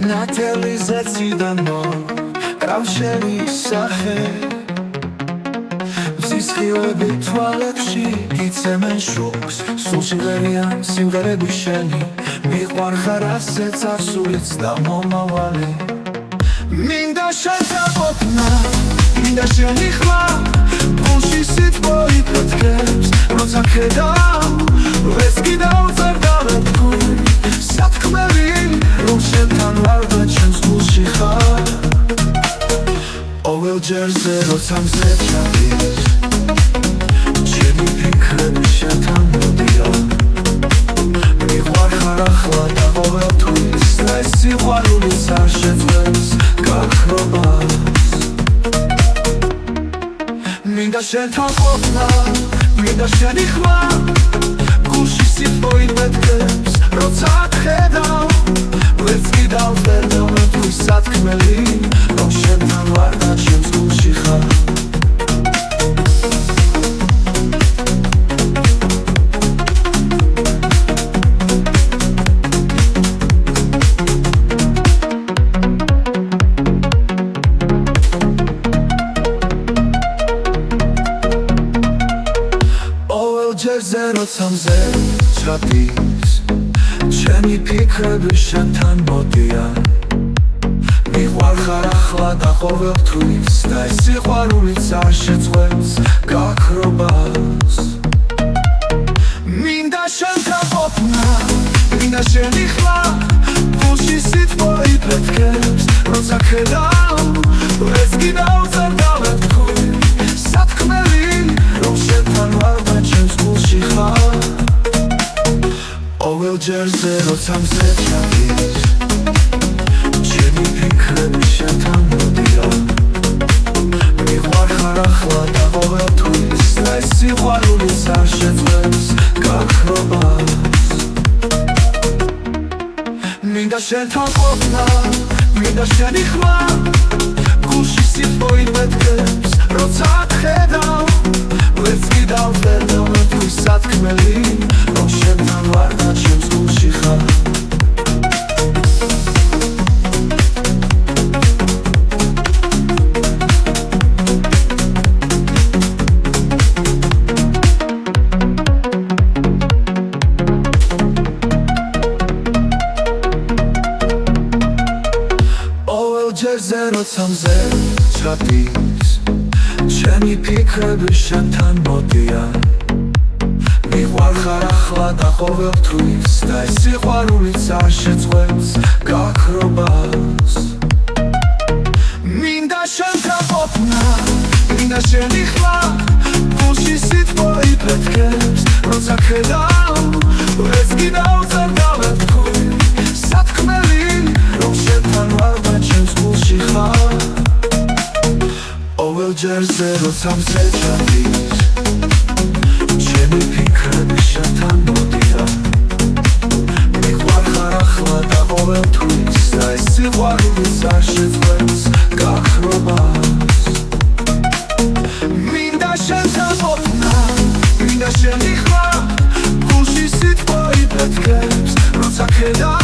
ნათელიზაციდან კავშირი სახე სისხლები თვალებში გიცემენ შუქს სულში ვერიან სიმღერები შენი მიყვარხარ ასე წარსულიც და მომავალი მინდა შეთაყოფნა მინდა შენი ხმა გულში სიტყვი ფეთქებს როცა ხედავ ეს კიდევ წარდავეთქვი სათქმელი რომ შენთან ვარ და ჩემს გულში ხარ ყოველ ჯერზე როცა მზე ჩადის ჩემი ფიქრები შენთან მოდიან მიყვარხარ ახლა და ყოველთვის და ეს სიყვარულიც არ შეძლებს გაქრობას მინდა შენთან ყოფნა მინდა შენი ხმა გულში სიტყვი მეთქებს როცა ხედავ ვერც კიდევ ვერ დავეთქვი სათქმელი რომ შენთან ვარ და ჩემს გულში ხარ ჯერზე როცა მზე ჩადის ჩემი ფიქრები შენთან მოდიან მიყვარხარ ახლა და ყოველთვის და ეს სიყვარულიც არ შეძლებს გაქრობას მინდა შენთან ყოფნა მინდა შენი ხმა გულში სიტყვი ფეთქებს როცა ხედავ ეს კიდევ წარდავეთქვი სათქმელი რომ შენთან ვარ და ჩემს გულში ხარ ყოველ ჯერზე როცა მზე ჩადის ჩემი ფიქრები შენთან მოდიან მიყვარხარ ახლა და ყოველთვის და ეს სიყვარულიც არ შეძლებს გაქრობას მინდა შენთან ყოფნა მინდა შენი ხმა გულში სიტყვი მეთქებს როცა ხედავ ვერც კიდევ ვერ დავეთქვი სათქმელი რომ შენთან ვარ და ჩემს გულში ხარ ჯერზე როცა მზე ჩადის ჩემი ფიქრები შენთან მოდიან მიყვარხარ ახლა და ყოველთვის და ეს სიყვარულიც არ შეძლებს გაქრობას მინდა შენთან ყოფნა მინდა შენი ხმა გულში სიტყვი ფეთქებს როცა ხედავ ეს კიდევ წარდავეთქვი სათქმელი რომ შენთან ვარ და ჩემს გულში ხარ ყოველ ჯერზე როცა მზე ჩადის ჩემი ფიქრები შენთან მოდიან მიყვარხარ ახლა და ყოველთვის და ეს სიყვარულიც არ შეძლებს გაქრობას მინდა შენთან ყოფნა მინდა შენი ხმა გულში სიტყვი ფეთქებს როცა ხედავ